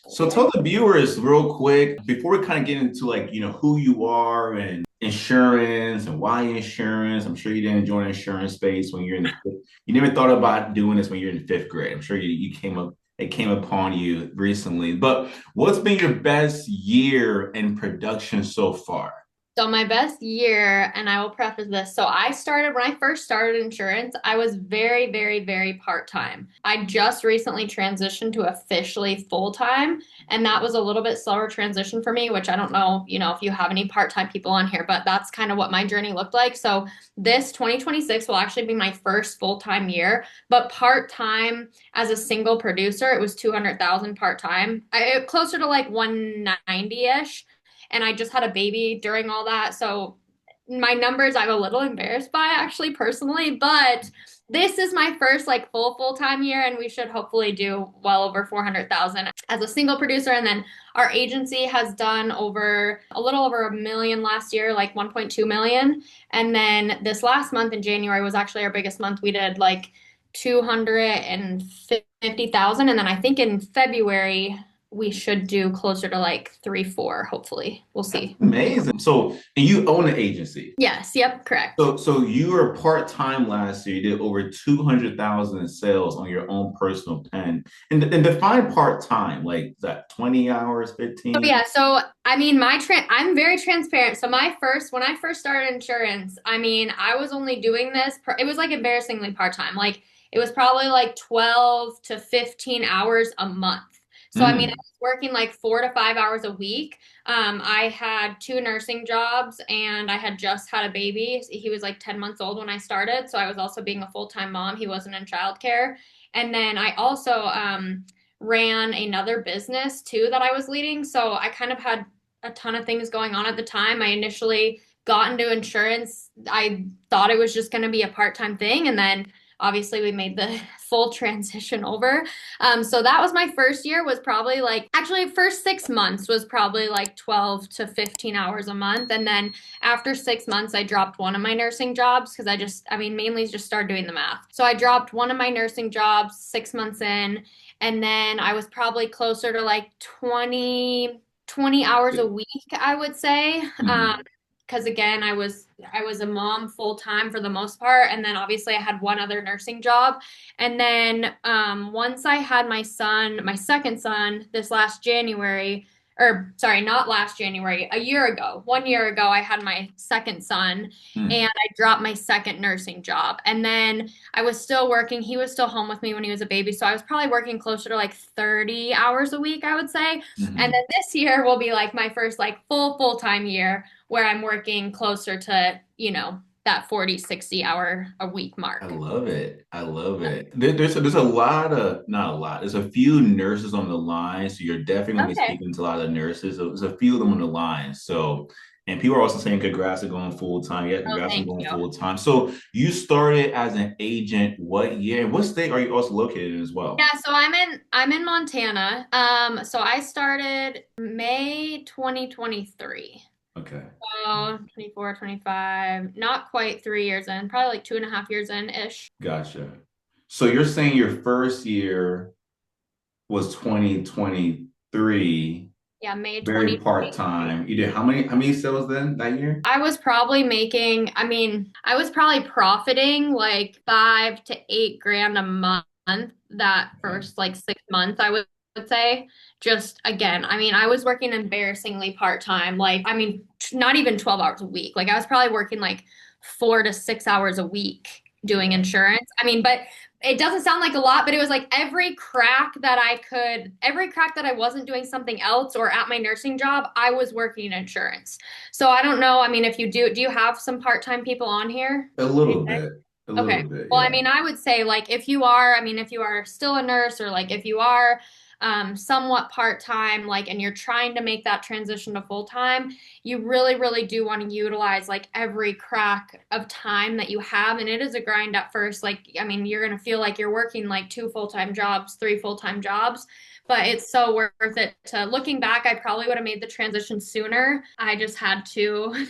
So tell the viewers real quick before we kind of get into like, who you are and insurance and why insurance. I'm sure you didn't join the insurance space when you're in the you never thought about doing this when you're in fifth grade. I'm sure you came up it came upon you recently. But what's been your best year in production so far? So my best year, and I will preface this. So I started when I first started insurance, I was very, very, very part-time. I just recently transitioned to officially full-time, and that was a little bit slower transition for me, which I don't know, if you have any part-time people on here, but that's kind of what my journey looked like. So this 2026 will actually be my first full-time year, but part-time as a single producer, it was 200,000 part-time. Closer to like 190-ish, and I just had a baby during all that. So my numbers I'm a little embarrassed by actually personally, but this is my first like full-time year, and we should hopefully do well over 400,000 as a single producer. And then our agency has done over a little over a million last year, like 1.2 million. And then this last month in January was actually our biggest month. We did like 250,000. And then I think in February we should do closer to like 3, 4, hopefully. We'll That's see. amazing. So, and you own an agency. Yes, yep, correct. So you were part-time last year. You did over 200,000 in sales on your own personal pen. And define part-time, like is that 20 hours, So 15? yeah, so I mean I'm very transparent. So when I first started insurance, I mean, I was only doing it was like embarrassingly part-time. Like it was probably like 12 to 15 hours a month. So I mean, I Mm. was working like 4 to 5 hours a week. I had two nursing jobs and I had just had a baby. He was like 10 months old when I started, so I was also being a full-time mom. He wasn't in childcare. And then I also ran another business too that I was leading. So I kind of had a ton of things going on at the time. I initially got into insurance. I thought it was just going to be a part-time thing. And then obviously we made the full transition over. So that was my first year, was probably like, actually, first 6 months was probably like 12 to 15 hours a month. And then after 6 months, I dropped one of my nursing jobs because I mean, mainly just started doing the math. So I dropped one of my nursing jobs 6 months in, and then I was probably closer to like 20 hours a week, I would say. Mhm. Because again, I was a mom full time for the most part, and then obviously I had one other nursing job. And then once I had my second son, this last January, or sorry, not last January, a year ago, 1 year ago, I had my second son, and Mm. I dropped my second nursing job. And then I was still working. He was still home with me when he was a baby. So I was probably working closer to like 30 hours a week, I would say. And then Mhm. this year will be like my first like full-time year where I'm working closer to, that 40, 60 hour a week I mark. love it. I love it. There's a lot of not a lot. There's a few nurses on the line, so you're definitely gonna be Okay. speaking to a lot of the nurses. So there's a few of them on the line. So, and people are also saying congrats on going full time. Yeah, Oh, congrats on thank going you. full time. So you started as an agent what year? What state are you also located in as well? Yeah, so I'm in Montana. So I started May 2023. Okay, So 24, 25, not quite 3 years in, probably like 2.5 years in ish. gotcha. So you're saying your first year was 2023, Yeah, May very 2023. part-time. You did how many sales then that year? I was probably making, I mean, I was probably profiting like 5 to 8 grand a month that Okay. first like 6 months, I would say. Just again, I mean, I was working embarrassingly part-time. Like, I mean, not even 12 hours a week. Like, I was probably working like 4 to 6 hours a week doing Yeah. insurance. I mean, but it doesn't sound like a lot, but it was like every crack that I wasn't doing something else or at my nursing job, I was working in insurance. So I don't know. I mean, if do you have some part-time people on here? A Would you little say? bit. A Okay. little bit, Well, I yeah. mean, I would say like if you are still a nurse, or like if you are somewhat part-time, like, and you're trying to make that transition to full-time, you really, really do want to utilize like every crack of time that you have. And it is a grind at first. Like, I mean, you're going to feel like you're working like two full-time jobs, three full-time jobs, but it's so worth it. Looking back, I probably would have made the transition sooner. I just had to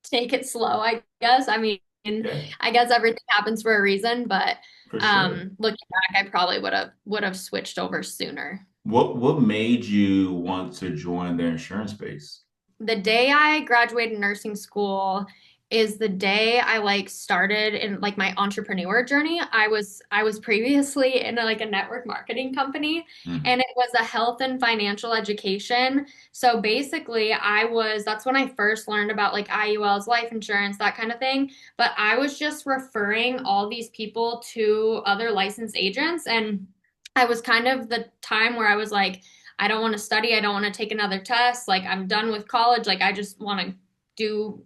take it slow, I guess. I mean, Yeah, I guess everything happens for a reason, but for sure. looking back, I probably would have switched over sooner. What made you want to join the insurance space? The day I graduated nursing school is the day I like started in like my entrepreneur journey. I was previously in like a network marketing company, Mm, and it was a health and financial education. So basically that's when I first learned about like IULs, life insurance, that kind of thing. But I was just referring all these people to other licensed agents, and I was kind of the time where I was like, I don't want to study. I don't want to take another test. Like I'm done with college. Like I just want to do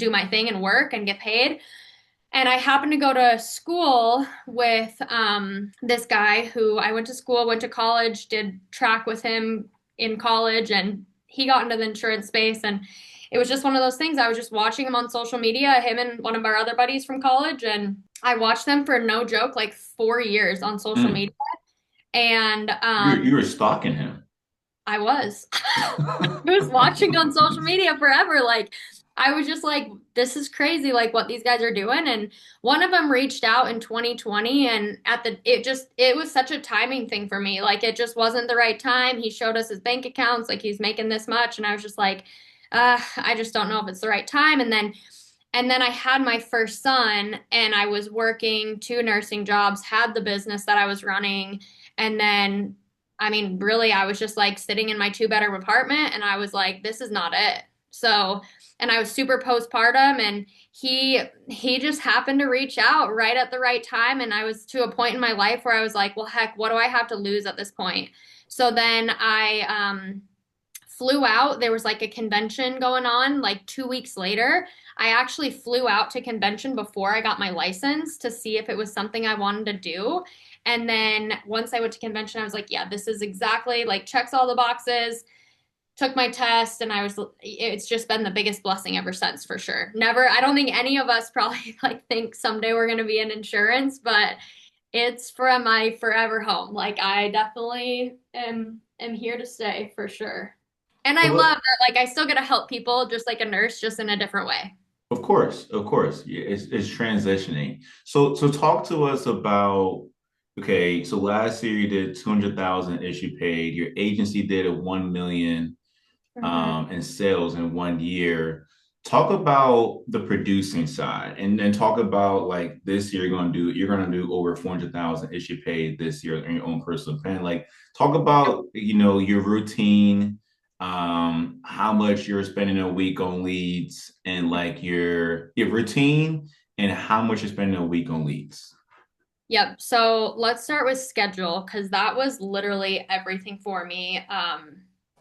my thing and work and get paid. And I happened to go to school with this guy who I went to school, went to college, did track with him in college, and he got into the insurance space. And it was just one of those things. I was just watching him on social media, him and one of our other buddies from college. And I watched them for no joke, like 4 years on social mm. media. And You were stalking him. I was. I was watching on social media forever. Like, I was just like, this is crazy, like what these guys are doing. And one of them reached out in 2020, and it was such a timing thing for me. Like, it just wasn't the right time. He showed us his bank accounts, like he's making this much. And I was just like, I just don't know if it's the right time. And then I had my first son, and I was working two nursing jobs, had the business that I was running. And then, I mean, really, I was just like sitting in my two-bedroom apartment, and I was like, this is not it. So, and I was super postpartum, and he just happened to reach out right at the right time. And I was to a point in my life where I was like, well, heck, what do I have to lose at this point? So then I flew out. There was like a convention going on like 2 weeks later. I actually flew out to convention before I got my license to see if it was something I wanted to do. And then once I went to convention, I was like, yeah, this is exactly like checks all the boxes. Took my test, and it's just been the biggest blessing ever since, for sure. Never, I don't think any of us probably like think someday we're going to be in insurance, but it's from my forever home. Like I definitely am here to stay for sure. And I So love that like I still get to help people just like a nurse, just in a different way. of course, yeah, it's transitioning. So talk to us about, okay, so last year you did 200,000 issue paid. Your agency did a 1 million Mhm. in sales in 1 year. Talk about the producing side, and then talk about like this year you're gonna do over 400,000 issue paid this year in your own personal plan. Like talk about your routine, how much you're spending a week on leads, and like your routine, and how much you're spending a week on leads. Yep. So let's start with schedule, because that was literally everything for me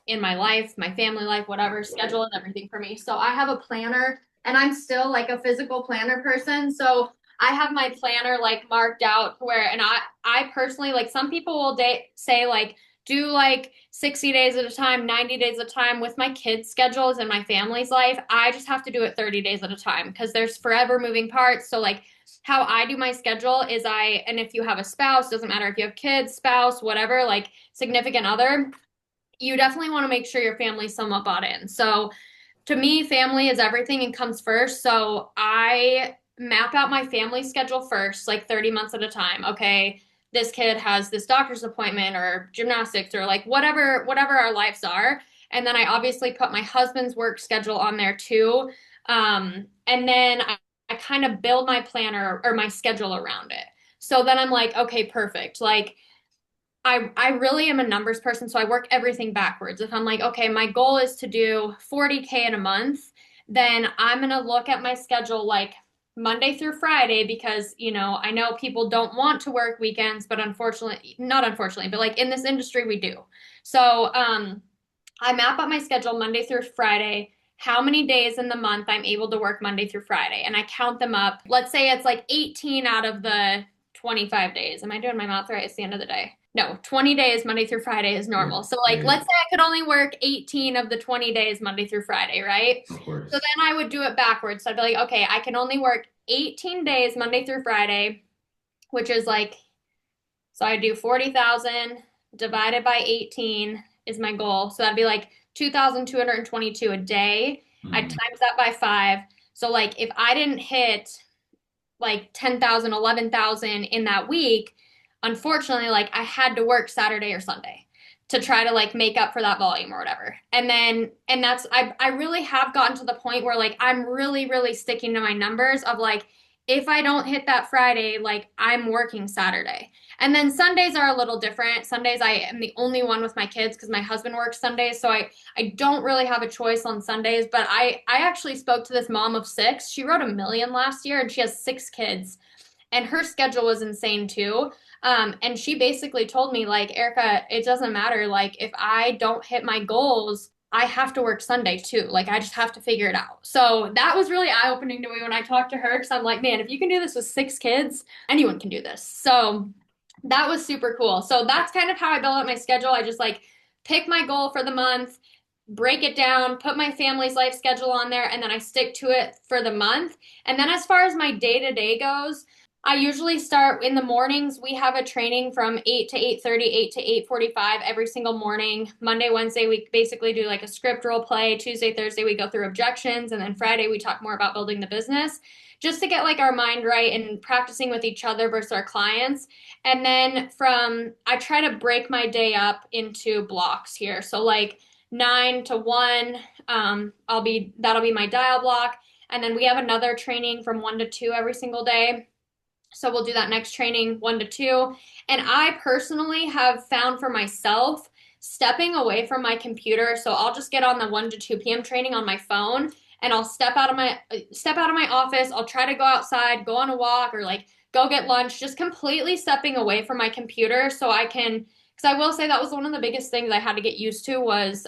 in my life, my family life, whatever. Schedule is everything for me. So I have a planner, and I'm still like a physical planner person. So I have my planner like marked out where, and I personally, like some people will say like do like 60 days at a time, 90 days at a time. With my kids' schedules and my family's life, I just have to do it 30 days at a time because there's forever moving parts. So like how I do my schedule is and if you have a spouse, doesn't matter if you have kids, spouse, whatever, like significant other, you definitely want to make sure your family's somewhat bought in. So to me, family is everything and comes first. So I map out my family schedule first, like 30 months at a time. Okay, this kid has this doctor's appointment or gymnastics or like whatever our lives are. And then I obviously put my husband's work schedule on there too. And then I kind of build my planner or my schedule around it. So then I'm like, okay, perfect. Like I really am a numbers person, so I work everything backwards. If I'm like, okay, my goal is to do 40K in a month, then I'm gonna look at my schedule like Monday through Friday because, I know people don't want to work weekends, but unfortunately, not unfortunately, but like in this industry we do. So, I map out my schedule Monday through Friday, how many days in the month I'm able to work Monday through Friday, and I count them up. Let's say it's like 18 out of the 25 days. Am I doing my math right? It's the end of the day. No, 20 days Monday through Friday is Yeah, normal. So like yeah, let's say I could only work 18 of the 20 days Monday through Friday, right? of So course. then I would do it backwards. So I'd be like, okay, I can only work 18 days Monday through Friday, which is like, so I do 40,000 divided by 18 is my goal. So that'd be like 2,222 a day. I Mhm. times that by five. So like if I didn't hit like 10,000, 11,000 in that week, unfortunately, like I had to work Saturday or Sunday to try to like make up for that volume or whatever. And that's I really have gotten to the point where like I'm really, really sticking to my numbers of like if I don't hit that Friday, like I'm working Saturday. And then Sundays are a little different. Sundays I am the only one with my kids because my husband works Sundays, so I don't really have a choice on Sundays. But I actually spoke to this mom of six. She wrote 1 million last year, and she has 6 kids, and her schedule was insane too. And she basically told me, like, Erica, it doesn't matter. Like, if I don't hit my goals, I have to work Sunday too. Like, I just have to figure it out. So that was really eye opening to me when I talked to her because I'm like, man, if you can do this with 6 kids, anyone can do this. So that was super cool. So that's kind of how I build up my schedule. I just like pick my goal for the month, break it down, put my family's life schedule on there, and then I stick to it for the month. And then as far as my day to day goes, I usually start in the mornings. We have a training from 8 to 8:30, 8 to 8:45 every single morning. Monday, Wednesday, we basically do like a script role play. Tuesday, Thursday, we go through objections. And then Friday, we talk more about building the business just to get like our mind right and practicing with each other versus our clients. And then I try to break my day up into blocks here. So like 9 to 1, that'll be my dial block. And then we have another training from 1 to 2 every single day. So we'll do that next training, 1 to 2. And I personally have found for myself stepping away from my computer. So I'll just get on the 1 to 2 p.m. training on my phone, and I'll step out of my office. I'll try to go outside, go on a walk, or like go get lunch, just completely stepping away from my computer so I can, because I will say that was one of the biggest things I had to get used to was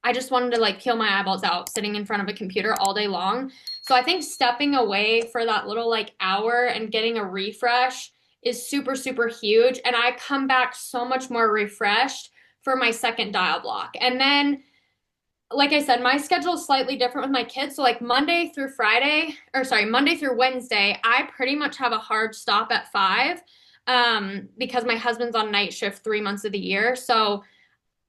I just wanted to like peel my eyeballs out sitting in front of a computer all day long. So I think stepping away for that little like hour and getting a refresh is super, super huge. And I come back so much more refreshed for my second dial block. And then, like I said, my schedule is slightly different with my kids. So like Monday through Wednesday, I pretty much have a hard stop at 5 because my husband's on night shift 3 months of the year. So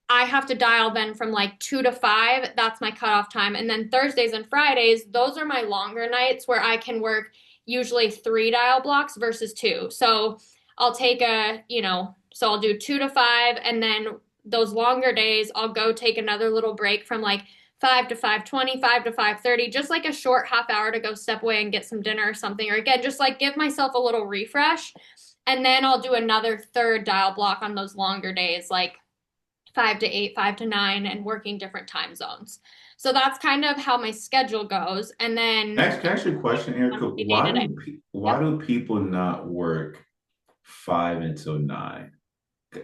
I have to dial then from like 2 to 5. That's my cutoff time. And then Thursdays and Fridays, those are my longer nights where I can work usually 3 dial blocks versus 2. So I'll take so I'll do 2 to 5. And then those longer days, I'll go take another little break from like 5 to 5:20, 5 to 5:30, just like a short half hour to go step away and get some dinner or something. Or again, just like give myself a little refresh. And then I'll do another third dial block on those longer days, like 5 to 8, 5 to 9, and working different time zones. So that's kind of how my schedule goes. And then Can I ask you a question, Erica? day to day. Why Yep. do people not work 5 until 9?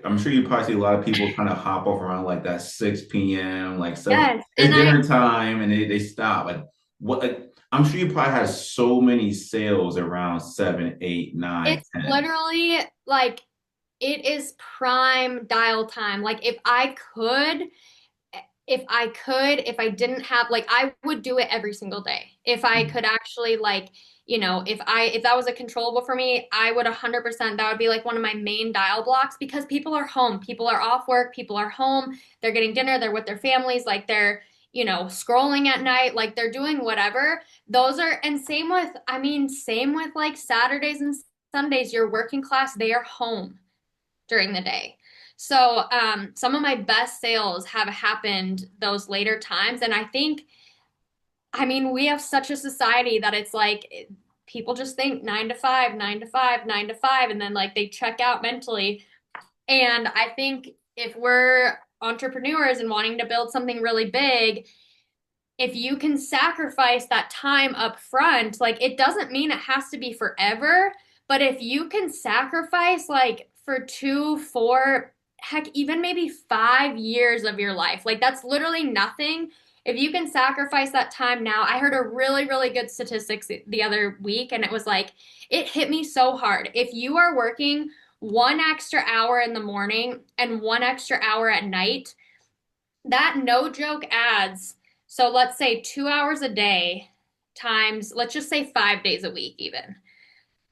I'm sure you probably see a lot of people kind of hop off around like that 6 p.m. like so Yes. it's dinner time and they stop. Like what I'm sure you probably had so many sales around 7, 8, 9, It's 10. literally like it is prime dial time. Like if I didn't have like I would do it every single day. If I could actually like, if that was a controllable for me, I would 100% that would be like one of my main dial blocks because people are home, people are off work, people are home, they're getting dinner, they're with their families, like they're, scrolling at night, like they're doing whatever. Those are and same with like Saturdays and Sundays, your working class, they are home during the day. So some of my best sales have happened those later times. And we have such a society that it's like people just think 9 to 5, 9 to 5, 9 to 5, and then like they check out mentally. And I think if we're entrepreneurs and wanting to build something really big, if you can sacrifice that time up front, like it doesn't mean it has to be forever, but if you can sacrifice like for 2, 4, heck, even maybe 5 years of your life, like that's literally nothing. If you can sacrifice that time now, I heard a really, really good statistics the other week, and it was like, it hit me so hard. If you are working 1 extra hour in the morning and 1 extra hour at night, that no joke adds. So let's say 2 hours a day times, let's just say 5 days a week, even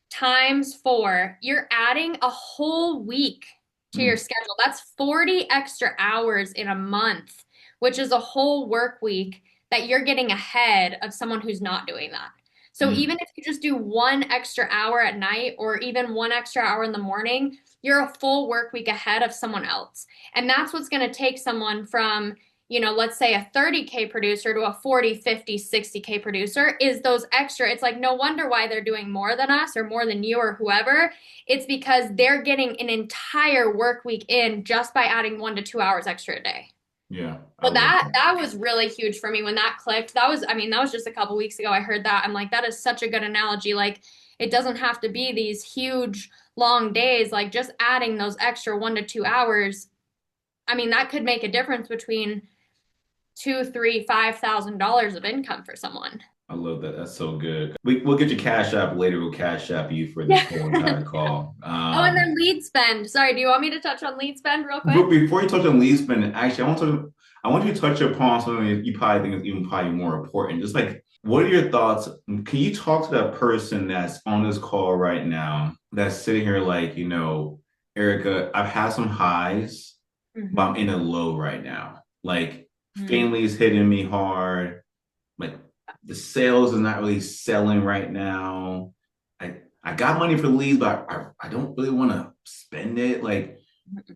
times 4, you're adding a whole week to your schedule. That's 40 extra hours in a month, which is a whole work week that you're getting ahead of someone who's not doing that. So Mm. even if you just do 1 extra hour at night or even 1 extra hour in the morning, you're a full work week ahead of someone else. And that's what's going to take someone from, let's say a 30K producer to a 40, 50, 60K producer is those extra. It's like no wonder why they're doing more than us or more than you or whoever. It's because they're getting an entire work week in just by adding 1 to 2 hours extra a day. Yeah, I So love that. that was really huge for me when that clicked. That was just a couple weeks ago. I heard that. I'm like, that is such a good analogy. Like, it doesn't have to be these huge long days. Like, just adding those extra 1 to 2 hours. I mean, that could make a difference between two, three, $5,000 of income for someone. I love that. That's so good. We'll get your cash app later. We'll cash app you for this Yeah. whole entire call. Oh, and then lead spend. Sorry, do you want me to touch on lead spend real But quick? before you touch on lead spend, actually, I want you to touch upon something that you probably think is even probably more important. Just like, what are your thoughts? Can you talk to that person that's on this call right now that's sitting here like, Erica, I've had some highs, but I'm Mm-hmm. in a low right now. Like, Mm-hmm. family is hitting me hard. Like, the sales is not really selling right now. I got money for leads, but I don't really want to spend it. Like,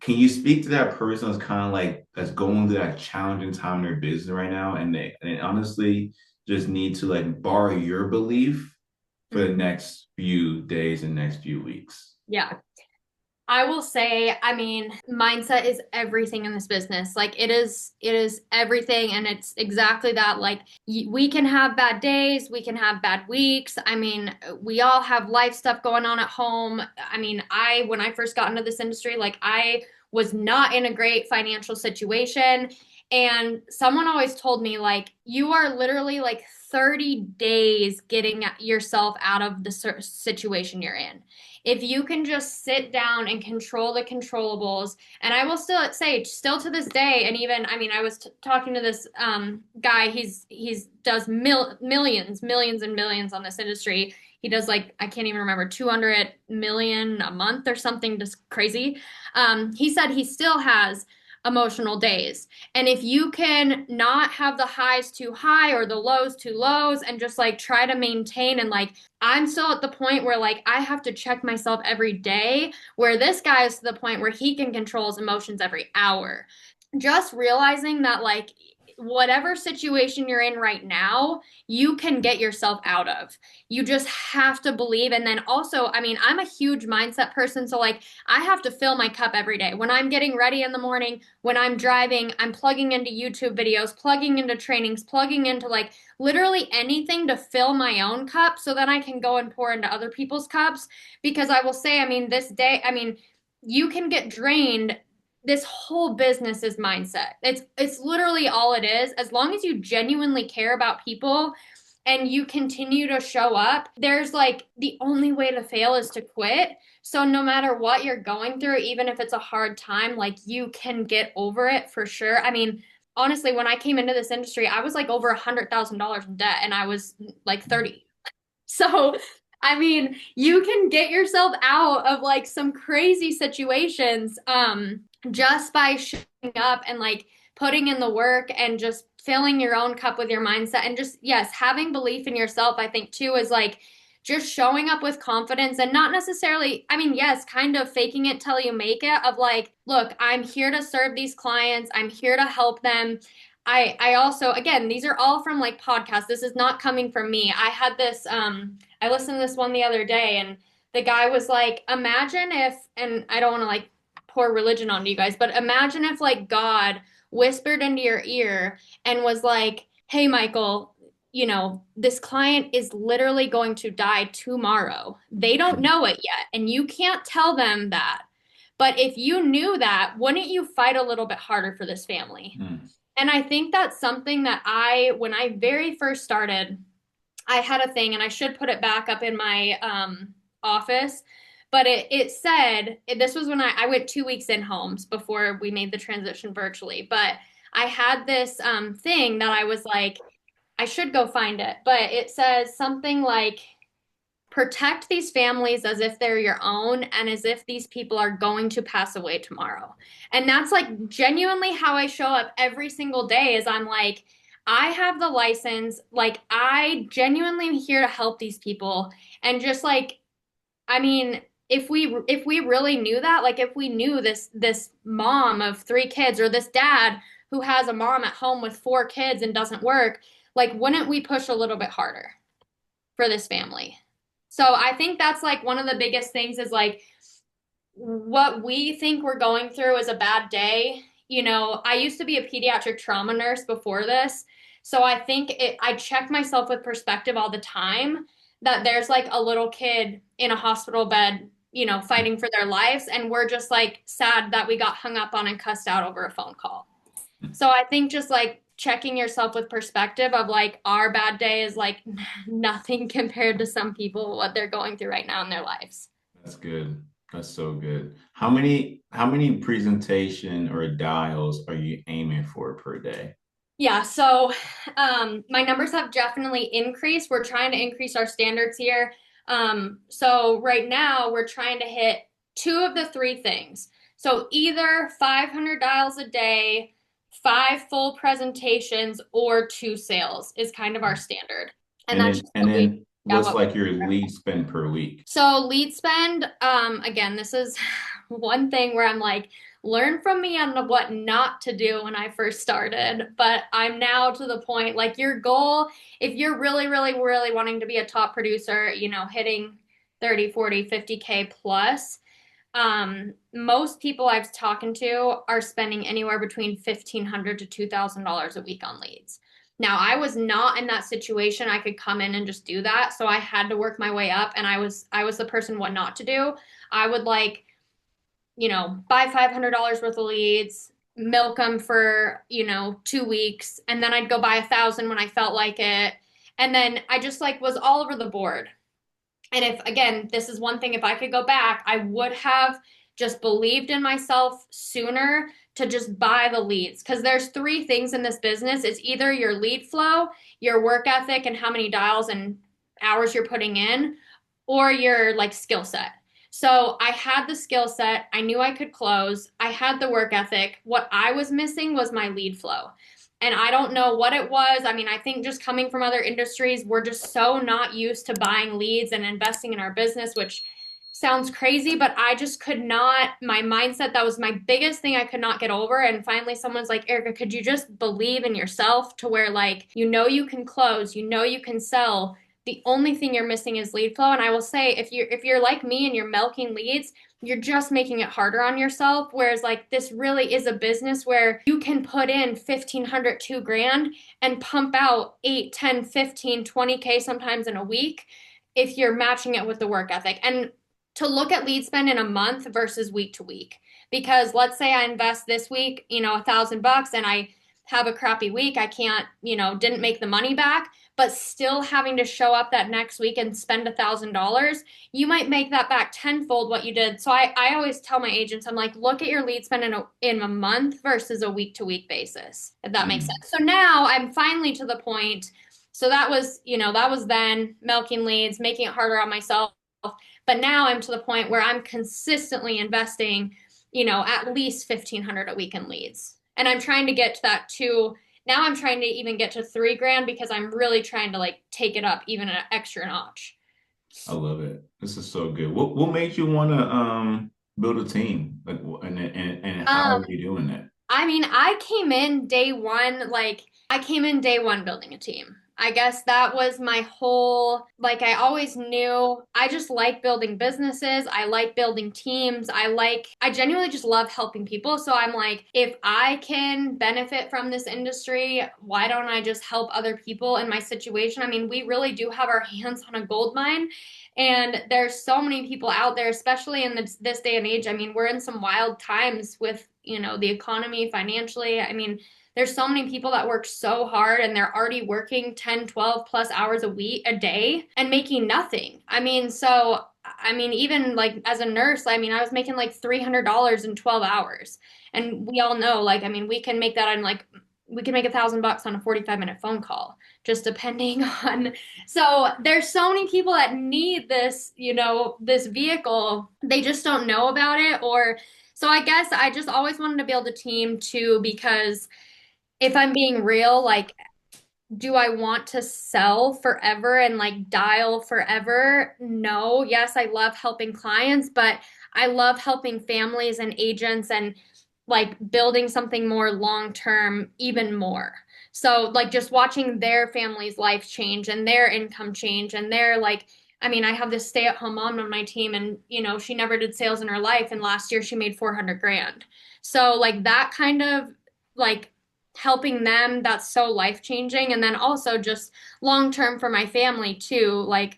can you speak to that person that's kind of like that's going through that challenging time in their business right now, and they honestly just need to like borrow your belief for the Mm-hmm. next few days and next few weeks? Yeah. I will say, I mean, mindset is everything in this business. Like it is everything and it's exactly that. Like we can have bad days, we can have bad weeks. I mean, we all have life stuff going on at home. I mean, when I first got into this industry, like I was not in a great financial situation. And someone always told me, like, you are literally like 30 days getting yourself out of the situation you're in if you can just sit down and control the controllables. And I will still say, still to this day, and even I mean, I was talking to this guy. He's does millions and millions on this industry. He does like I can't even remember 200 million a month or something just crazy. He said he still has emotional days. And if you can not have the highs too high or the lows too lows and just like try to maintain and like I'm still at the point where like I have to check myself every day, where this guy is to the point where he can control his emotions every hour. Just realizing that like whatever situation you're in right now, you can get yourself out of. You just have to believe. And then also, I mean, I'm a huge mindset person. So, like, I have to fill my cup every day. When I'm getting ready in the morning, when I'm driving, I'm plugging into YouTube videos, plugging into trainings, plugging into like literally anything to fill my own cup so that I can go and pour into other people's cups. Because I will say, I mean, this day, I mean, you can get drained. This whole business is mindset. It's literally all it is. As long as you genuinely care about people and you continue to show up, there's like the only way to fail is to quit. So no matter what you're going through, even if it's a hard time, like you can get over it for sure. I mean, honestly, when I came into this industry, I was like over $100,000 in debt and I was like 30. So, I mean, you can get yourself out of like some crazy situations just by showing up and like putting in the work and just filling your own cup with your mindset and just yes, having belief in yourself, I think too is like just showing up with confidence and not necessarily, I mean, yes, kind of faking it till you make it of like, look, I'm here to serve these clients. I'm here to help them. I also again these are all from like podcasts. This is not coming from me. I had this I listened to this one the other day and the guy was like, imagine if and I don't want to like pour religion onto you guys, but imagine if like God whispered into your ear and was like, "Hey Michael, this client is literally going to die tomorrow. They don't know it yet and you can't tell them that. But if you knew that, wouldn't you fight a little bit harder for this family?" Mm. And I think that's something that when I very first started, I had a thing, and I should put it back up in my office. But it said, this was when I went 2 weeks in homes before we made the transition virtually. But I had this thing that I was like, I should go find it. But it says something like, protect these families as if they're your own and as if these people are going to pass away tomorrow. And that's like genuinely how I show up every single day is I'm like, I have the license. Like, I genuinely am here to help these people. And just like, I mean, if we really knew that, like if we knew this mom of three kids or this dad who has a mom at home with four kids and doesn't work, like wouldn't we push a little bit harder for this family? So I think that's like one of the biggest things is like what we think we're going through is a bad day. You know, I used to be a pediatric trauma nurse before this. So I check myself with perspective all the time that there's like a little kid in a hospital bed, you know, fighting for their lives. And we're just like sad that we got hung up on and cussed out over a phone call. So I think just like checking yourself with perspective of like our bad day is like nothing compared to some people, what they're going through right now in their lives. That's good. That's so good. How many presentation or dials are you aiming for per day? Yeah, so my numbers have definitely increased. We're trying to increase our standards here. So right now we're trying to hit two of the three things. So either 500 dials a day, five full presentations, or two sales is kind of our standard. And And that's then just and then yeah, what's like your lead spend per week? so lead spend, again, this is one thing where I'm like, learn from me on what not to do when I first started. But I'm now to the point, like your goal, if you're really, really, really wanting to be a top producer, you know, hitting 30, 40, 50K plus, most people I've talking to are spending anywhere between $1,500 to $2,000 a week on leads. Now, I was not in that situation. I could come in and just do that. So I had to work my way up and I was the person what not to do. I would like, you know, buy $500 worth of leads, milk them for, you know, 2 weeks, and then I'd go buy 1,000 when I felt like it. And then I just like was all over the board. And if, again, this is one thing, if I could go back, I would have just believed in myself sooner to just buy the leads. Because there's three things in this business. It's either your lead flow, your work ethic, and how many dials and hours you're putting in, or your like skill set. So I had the skill set. I knew I could close. I had the work ethic. What I was missing was my lead flow. And I don't know what it was. I mean, I think just coming from other industries, we're just so not used to buying leads and investing in our business, which sounds crazy, but I just could not, my mindset, that was my biggest thing I could not get over. And finally, someone's like, Erica, could you just believe in yourself to where, like, you know, you can close, you know, you can sell. The only thing you're missing is lead flow. And I will say, if you're like me and you're milking leads, you're just making it harder on yourself. Whereas like this really is a business where you can put in 1,500, 2 grand and pump out 8, 10, 15, 20K sometimes in a week if you're matching it with the work ethic. And to look at lead spend in a month versus week to week. Because let's say I invest this week, you know, $1,000 and I have a crappy week, I can't, you know, didn't make the money back, but still having to show up that next week and spend $1,000, you might make that back tenfold what you did. So I always tell my agents, I'm like, look at your lead spend in a month versus a week to week basis, if that makes Mm, sense. So now I'm finally to the point. So that was, you know, that was then milking leads, making it harder on myself. But now I'm to the point where I'm consistently investing, you know, at least 1,500 a week in leads. And I'm trying to get to that too. Now I'm trying to even get to 3 grand because I'm really trying to like take it up even an extra notch. I love it. This is so good. What made you want to build a team? Like, and how Um, are you doing that? I mean, I came in day one, like, I came in day one building a team. I guess that was my whole, like, I always knew I just like building businesses. I like building teams. I genuinely just love helping people. So I'm like, if I can benefit from this industry, why don't I just help other people in my situation? I mean, we really do have our hands on a gold mine. And there's so many people out there, especially in this day and age. I mean, we're in some wild times with, you know, the economy financially. I mean, there's so many people that work so hard and they're already working 10, 12 plus hours a day and making nothing. I mean, so, I mean, even like as a nurse, I mean, I was making like $300 in 12 hours. And we all know, like, I mean, we can make that on like, we can make $1,000 on a 45-minute phone call, just depending on. So there's so many people that need this, you know, this vehicle. They just don't know about it. Or so I guess I just always wanted to build a team too, because if I'm being real, like Do I want to sell forever and like dial forever? No. Yes, I love helping clients, but I love helping families and agents and like building something more long term, even more. So, like, just watching their family's life change and their income change, and their like, I mean, I have this stay at home mom on my team, and she never did sales in her life, and last year she made 400 grand. So, like, that kind of like helping them, that's so life changing. And then also just long term for my family too. Like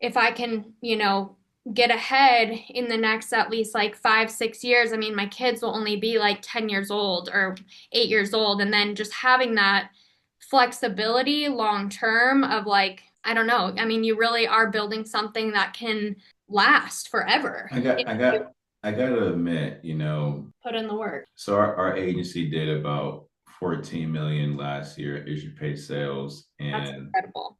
if I can, get ahead in the next at least like 5, 6 years. I mean, my kids will only be like 10 years old or 8 years old. And then just having that flexibility long term of like, I don't know. I mean, you really are building something that can last forever I if got, I you got, I got to admit, put in the work. so our agency did about 14 million last year issue paid sales. That's And, incredible.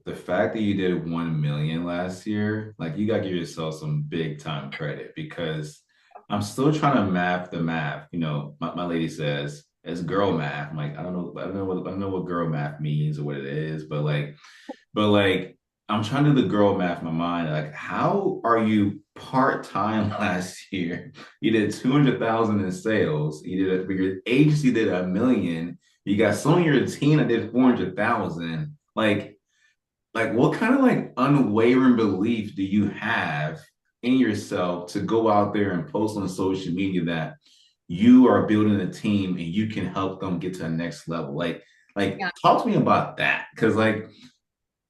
the fact that you did 1 million last year, like you got to give yourself some big time credit because I'm still trying to map the math. My lady says it's girl math. I'm like, I don't know what girl math means or what it is, but I'm trying to do the girl math in my mind. Like, how are you part-time last year? You did 200,000 in sales. Your agency did 1 million. You got some of your team that did 400,000. Like what kind of like unwavering belief do you have in yourself to go out there and post on social media that you are building a team and you can help them get to the next level? Like Yeah, talk to me about that. Cause like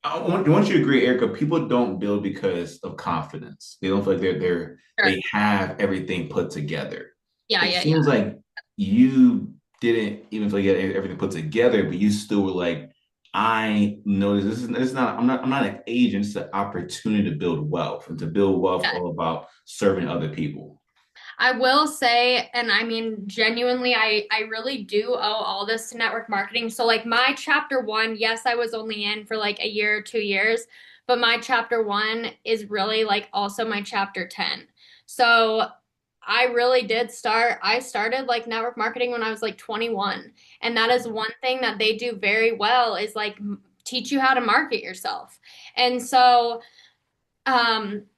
once you agree, Erica, people don't build because of confidence. They don't feel like sure. they have everything put together. Yeah, It yeah, yeah. seems like you didn't even feel like you had everything put together, but you still were like, I know this is not I'm not an agent, it's an opportunity to build wealth. And to build wealth Yeah. all about serving other people. I will say, and I mean, genuinely, I really do owe all this to network marketing. So, like, my chapter one, yes, I was only in for like a year or 2 years, but my chapter one is really like also my chapter 10. So, I really did I started like network marketing when I was like 21. And that is one thing that they do very well is like teach you how to market yourself. And so,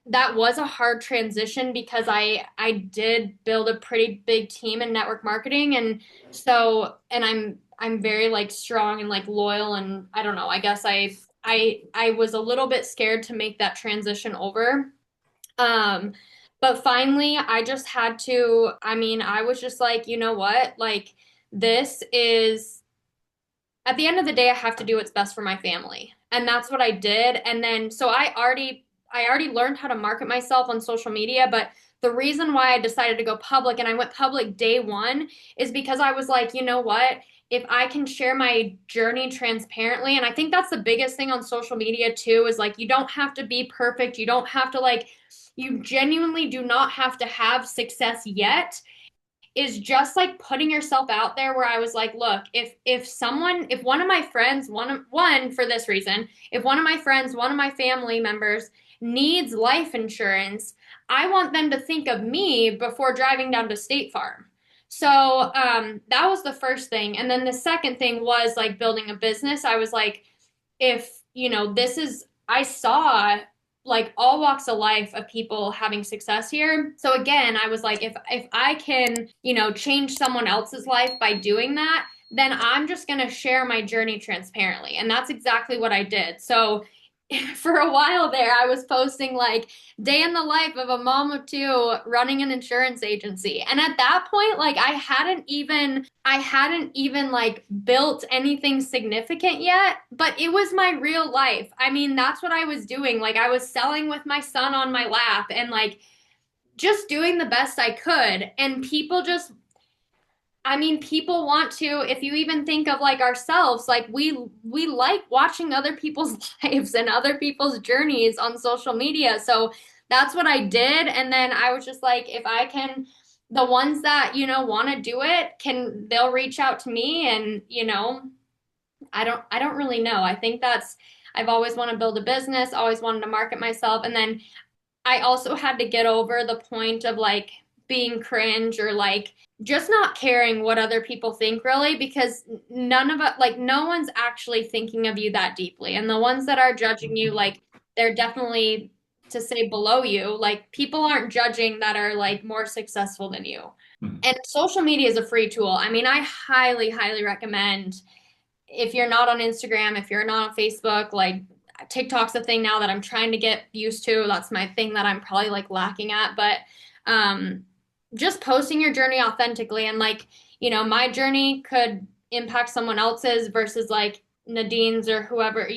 that was a hard transition because I did build a pretty big team in network marketing, and so and I'm very like strong and like loyal, and I don't know, I guess I was a little bit scared to make that transition over. Um, but finally I just had to, I mean, I was just like, you know what? Like this is at the end of the day, I have to do what's best for my family. And that's what I did. And then so I already learned how to market myself on social media, but the reason why I decided to go public and I went public day one is because I was like, you know what? If I can share my journey transparently, and I think that's the biggest thing on social media too, is like you don't have to be perfect. You don't have to like, you genuinely do not have to have success yet, is just like putting yourself out there, where I was like, look, if one of my friends, one for this reason, if one of my friends, one of my family members needs life insurance, I want them to think of me before driving down to State Farm. So that was the first thing. And then the second thing was like building a business. I was like, if, this is, I saw like all walks of life of people having success here. So again, I was like, if I can, change someone else's life by doing that, then I'm just going to share my journey transparently. And that's exactly what I did. So for a while there, I was posting like day in the life of a mom of two running an insurance agency. And at that point, like I hadn't even like built anything significant yet, but it was my real life. I mean, that's what I was doing. Like I was selling with my son on my lap and like just doing the best I could. And people just, I mean, people want to, if you even think of like ourselves, like we like watching other people's lives and other people's journeys on social media. So that's what I did. And then I was just like, if I can, the ones that, want to do it, they'll reach out to me, and, I don't really know. I think I've always wanted to build a business, always wanted to market myself. And then I also had to get over the point of like being cringe or like just not caring what other people think really because none of it like no one's actually thinking of you that deeply. And the ones that are judging you like they're definitely to say below you. Like people aren't judging that are like more successful than you. Mhm. And social media is a free tool. I mean, I highly, highly recommend if you're not on Instagram, if you're not on Facebook, like TikTok's a thing now that I'm trying to get used to. That's my thing that I'm probably like lacking at. But um, just posting your journey authentically and like, my journey could impact someone else's versus like Nadine's or whoever,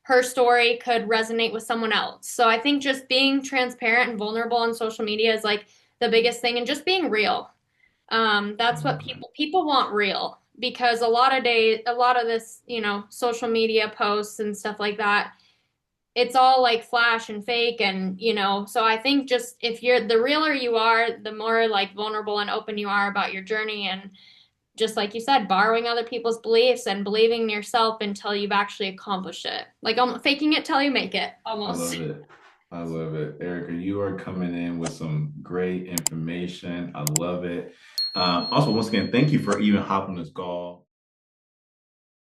her story could resonate with someone else. So I think just being transparent and vulnerable on social media is like the biggest thing and just being real. I That's what love that. people want real because a lot of this, social media posts and stuff like that, it's all like flash and fake and, so I think just if you're the realer you are, the more like vulnerable and open you are about your journey and just like you said, borrowing other people's beliefs and believing in yourself until you've actually accomplished it. Like faking it till you make it I almost. love it. I love it. Erica, you are coming in with some great information. I love it. Also, once again, thank you for even hopping this call.